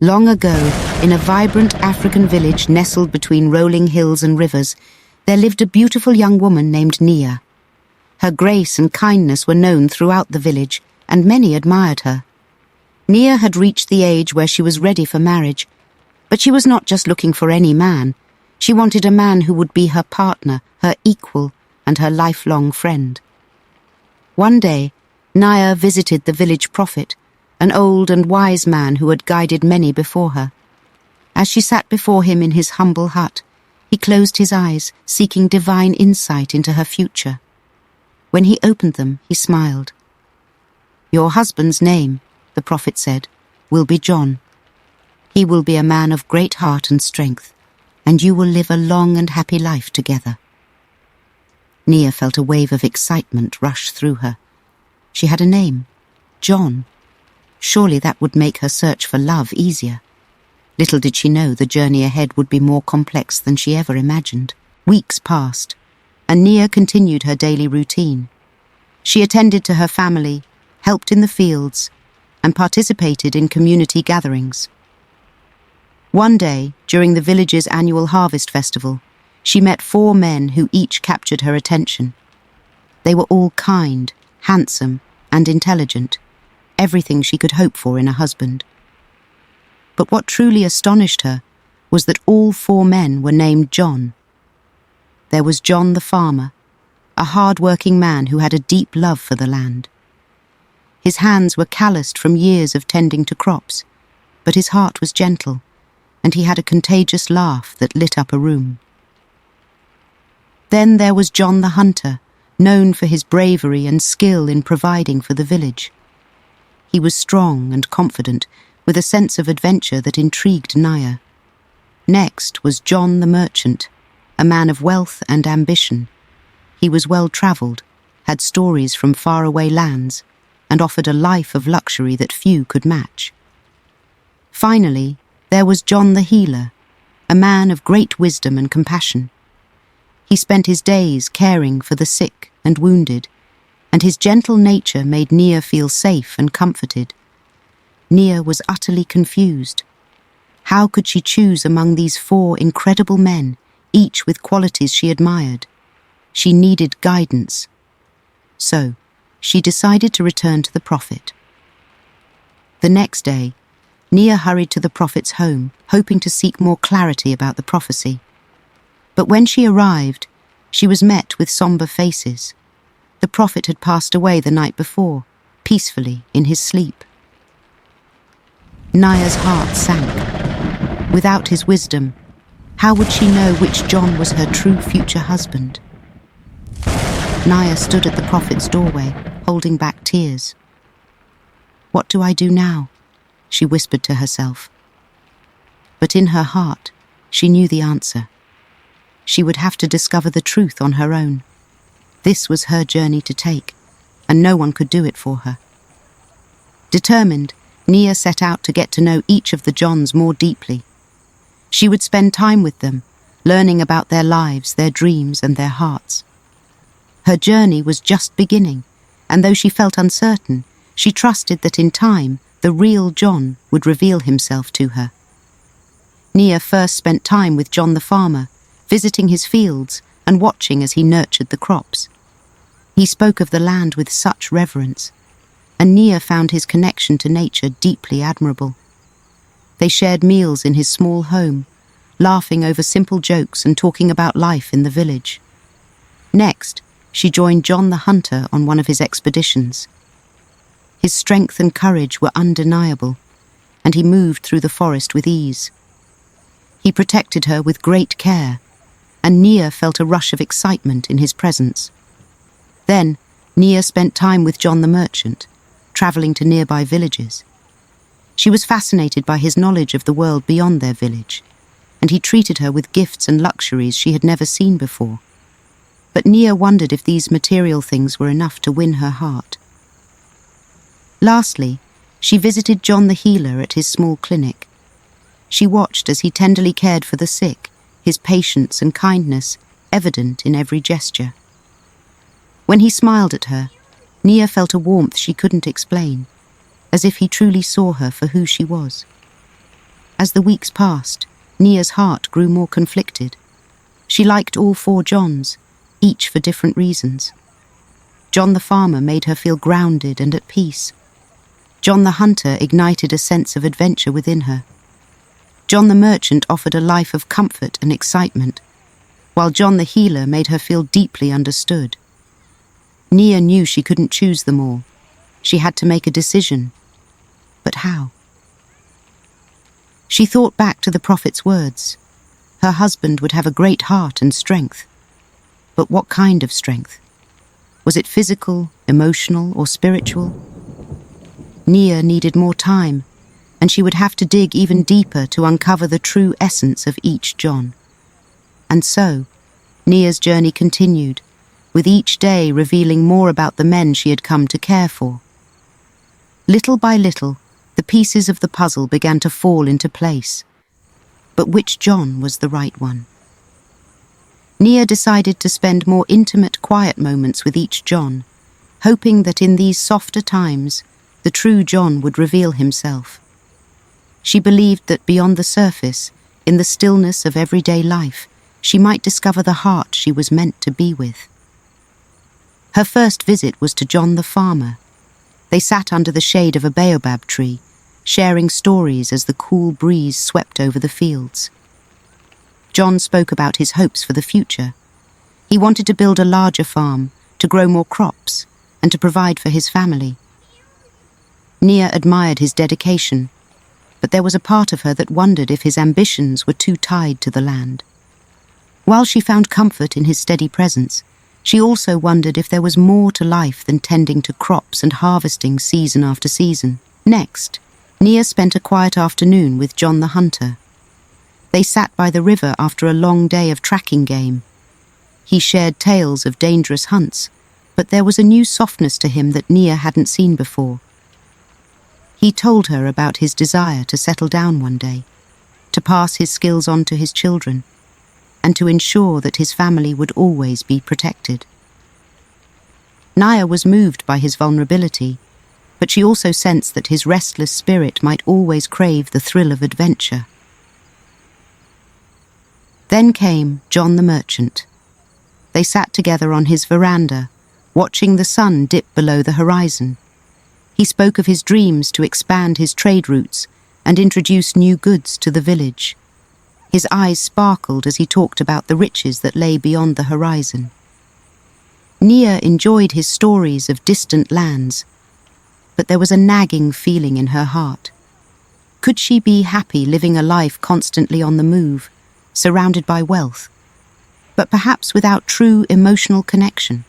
Long ago, in a vibrant African village nestled between rolling hills and rivers, there lived a beautiful young woman named Naya. Her grace and kindness were known throughout the village, and many admired her. Naya had reached the age where she was ready for marriage, but she was not just looking for any man. She wanted a man who would be her partner, her equal, and her lifelong friend. One day, Naya visited the village prophet, an old and wise man who had guided many before her. As she sat before him in his humble hut, he closed his eyes, seeking divine insight into her future. When he opened them, he smiled. "Your husband's name," the prophet said, "will be John. He will be a man of great heart and strength, and you will live a long and happy life together." Naya felt a wave of excitement rush through her. She had a name, John. Surely that would make her search for love easier. Little did she know the journey ahead would be more complex than she ever imagined. Weeks passed, and Naya continued her daily routine. She attended to her family, helped in the fields, and participated in community gatherings. One day, during the village's annual harvest festival, she met 4 men who each captured her attention. They were all kind, handsome, and intelligent. Everything she could hope for in a husband. But what truly astonished her was that all 4 men were named John. There was John the farmer, a hard-working man who had a deep love for the land. His hands were calloused from years of tending to crops, but his heart was gentle, and he had a contagious laugh that lit up a room. Then there was John the hunter, known for his bravery and skill in providing for the village. He was strong and confident, with a sense of adventure that intrigued Naya. Next was John the merchant, a man of wealth and ambition. He was well-travelled, had stories from faraway lands, and offered a life of luxury that few could match. Finally, there was John the healer, a man of great wisdom and compassion. He spent his days caring for the sick and wounded, and his gentle nature made Naya feel safe and comforted. Naya was utterly confused. How could she choose among these 4 incredible men, each with qualities she admired? She needed guidance. So, she decided to return to the prophet. The next day, Naya hurried to the prophet's home, hoping to seek more clarity about the prophecy. But when she arrived, she was met with somber faces. The prophet had passed away the night before, peacefully in his sleep. Naya's heart sank. Without his wisdom, how would she know which John was her true future husband? Naya stood at the prophet's doorway, holding back tears. "What do I do now?" she whispered to herself. But in her heart, she knew the answer. She would have to discover the truth on her own. This was her journey to take, and no one could do it for her. Determined, Naya set out to get to know each of the Johns more deeply. She would spend time with them, learning about their lives, their dreams, and their hearts. Her journey was just beginning, and though she felt uncertain, she trusted that in time, the real John would reveal himself to her. Naya first spent time with John the farmer, visiting his fields and watching as he nurtured the crops. He spoke of the land with such reverence, and Naya found his connection to nature deeply admirable. They shared meals in his small home, laughing over simple jokes and talking about life in the village. Next, she joined John the hunter on one of his expeditions. His strength and courage were undeniable, and he moved through the forest with ease. He protected her with great care, and Naya felt a rush of excitement in his presence. Then, Naya spent time with John the merchant, travelling to nearby villages. She was fascinated by his knowledge of the world beyond their village, and he treated her with gifts and luxuries she had never seen before. But Naya wondered if these material things were enough to win her heart. Lastly, she visited John the healer at his small clinic. She watched as he tenderly cared for the sick, his patience and kindness evident in every gesture. When he smiled at her, Naya felt a warmth she couldn't explain, as if he truly saw her for who she was. As the weeks passed, Nia's heart grew more conflicted. She liked all 4 Johns, each for different reasons. John the farmer made her feel grounded and at peace. John the hunter ignited a sense of adventure within her. John the merchant offered a life of comfort and excitement, while John the healer made her feel deeply understood. Nia knew she couldn't choose them all. She had to make a decision. But how? She thought back to the prophet's words. Her husband would have a great heart and strength. But what kind of strength? Was it physical, emotional, or spiritual? Nia needed more time, and she would have to dig even deeper to uncover the true essence of each John. And so, Nia's journey continued, with each day revealing more about the men she had come to care for. Little by little, the pieces of the puzzle began to fall into place. But which John was the right one? Nia decided to spend more intimate, quiet moments with each John, hoping that in these softer times, the true John would reveal himself. She believed that beyond the surface, in the stillness of everyday life, she might discover the heart she was meant to be with. Her first visit was to John the farmer. They sat under the shade of a baobab tree, sharing stories as the cool breeze swept over the fields. John spoke about his hopes for the future. He wanted to build a larger farm, to grow more crops, and to provide for his family. Nia admired his dedication, but there was a part of her that wondered if his ambitions were too tied to the land. While she found comfort in his steady presence, she also wondered if there was more to life than tending to crops and harvesting season after season. Next, Nia spent a quiet afternoon with John the hunter. They sat by the river after a long day of tracking game. He shared tales of dangerous hunts, but there was a new softness to him that Nia hadn't seen before. He told her about his desire to settle down one day, to pass his skills on to his children, and to ensure that his family would always be protected. Naya was moved by his vulnerability, but she also sensed that his restless spirit might always crave the thrill of adventure. Then came John the merchant. They sat together on his veranda, watching the sun dip below the horizon. He spoke of his dreams to expand his trade routes and introduce new goods to the village. His eyes sparkled as he talked about the riches that lay beyond the horizon. Nia enjoyed his stories of distant lands, but there was a nagging feeling in her heart. Could she be happy living a life constantly on the move, surrounded by wealth, but perhaps without true emotional connection?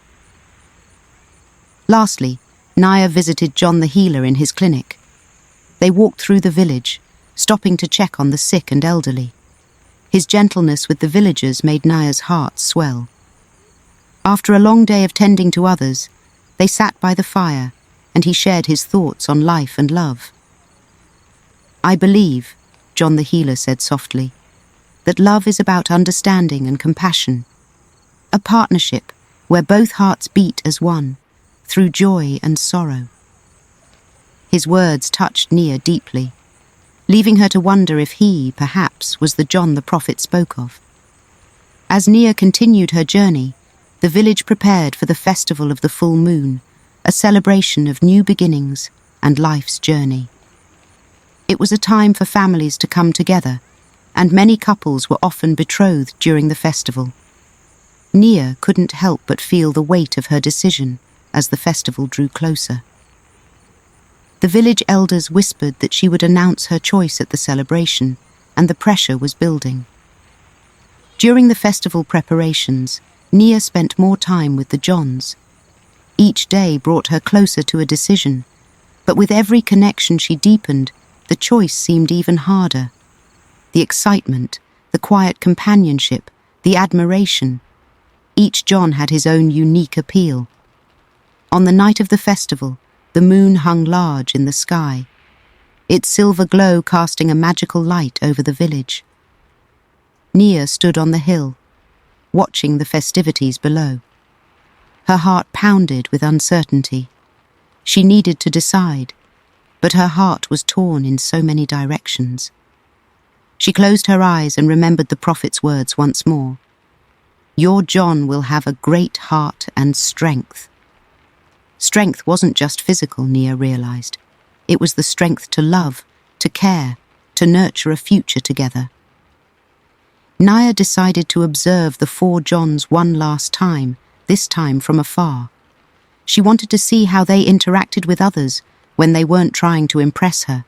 Lastly, Naya visited John the healer in his clinic. They walked through the village, stopping to check on the sick and elderly. His gentleness with the villagers made Naya's heart swell. After a long day of tending to others, they sat by the fire, and he shared his thoughts on life and love. "I believe," John the healer said softly, "that love is about understanding and compassion, a partnership where both hearts beat as one, through joy and sorrow." His words touched Nia deeply, leaving her to wonder if he, perhaps, was the John the prophet spoke of. As Nia continued her journey, the village prepared for the festival of the full moon, a celebration of new beginnings and life's journey. It was a time for families to come together, and many couples were often betrothed during the festival. Nia couldn't help but feel the weight of her decision as the festival drew closer. The village elders whispered that she would announce her choice at the celebration, and the pressure was building. During the festival preparations, Nia spent more time with the Johns. Each day brought her closer to a decision, but with every connection she deepened, the choice seemed even harder. The excitement, the quiet companionship, the admiration. Each John had his own unique appeal. On the night of the festival, the moon hung large in the sky, its silver glow casting a magical light over the village. Nia stood on the hill, watching the festivities below. Her heart pounded with uncertainty. She needed to decide, but her heart was torn in so many directions. She closed her eyes and remembered the prophet's words once more. Your John will have a great heart and strength. Strength wasn't just physical, Naya realized. It was the strength to love, to care, to nurture a future together. Naya decided to observe the 4 Johns one last time, this time from afar. She wanted to see how they interacted with others when they weren't trying to impress her.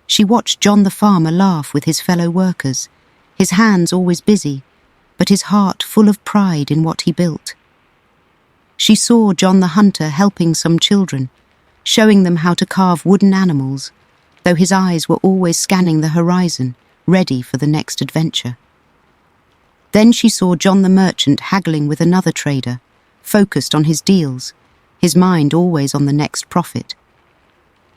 She watched John the farmer laugh with his fellow workers, his hands always busy, but his heart full of pride in what he built. She saw John the hunter helping some children, showing them how to carve wooden animals, though his eyes were always scanning the horizon, ready for the next adventure. Then she saw John the merchant haggling with another trader, focused on his deals, his mind always on the next profit.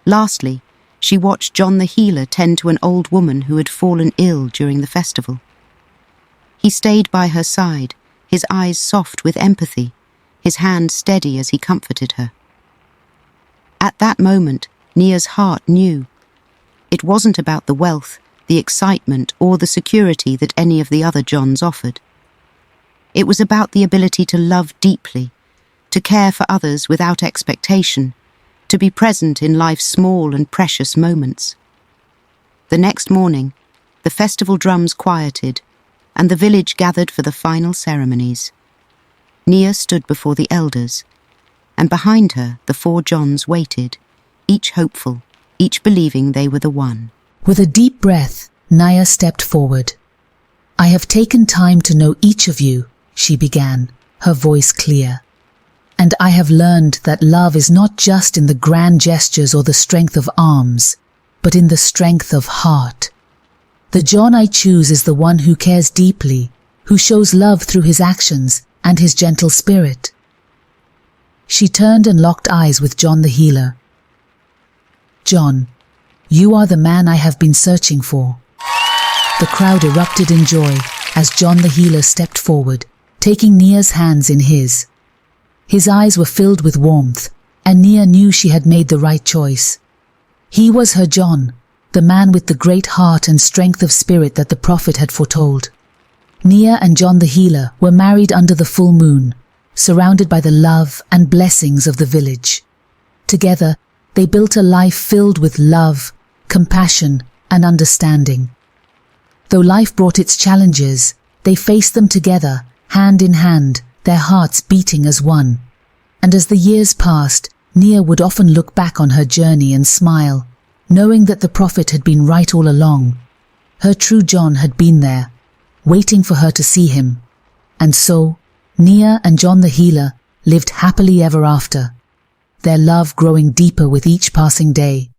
Lastly, she watched John the healer tend to an old woman who had fallen ill during the festival. He stayed by her side, his eyes soft with empathy, his hand steady as he comforted her. At that moment, Naya's heart knew. It wasn't about the wealth, the excitement, or the security that any of the other Johns offered. It was about the ability to love deeply, to care for others without expectation, to be present in life's small and precious moments. The next morning, the festival drums quieted, and the village gathered for the final ceremonies. Naya stood before the elders, and behind her the 4 Johns waited, each hopeful, each believing they were the one. With a deep breath, Naya stepped forward. I have taken time to know each of you, she began, her voice clear. And I have learned that love is not just in the grand gestures or the strength of arms, but in the strength of heart. The John I choose is the one who cares deeply, who shows love through his actions and his gentle spirit. She turned and locked eyes with John the healer. John, you are the man I have been searching for. The crowd erupted in joy as John the healer stepped forward, taking Naya's hands in his. His eyes were filled with warmth, and Naya knew she had made the right choice. He was her John, the man with the great heart and strength of spirit that the prophet had foretold. Naya and John the healer were married under the full moon, surrounded by the love and blessings of the village. Together, they built a life filled with love, compassion, and understanding. Though life brought its challenges, they faced them together, hand in hand, their hearts beating as one. And as the years passed, Naya would often look back on her journey and smile, knowing that the prophet had been right all along. Her true John had been there, waiting for her to see him. And so, Naya and John the healer lived happily ever after, their love growing deeper with each passing day.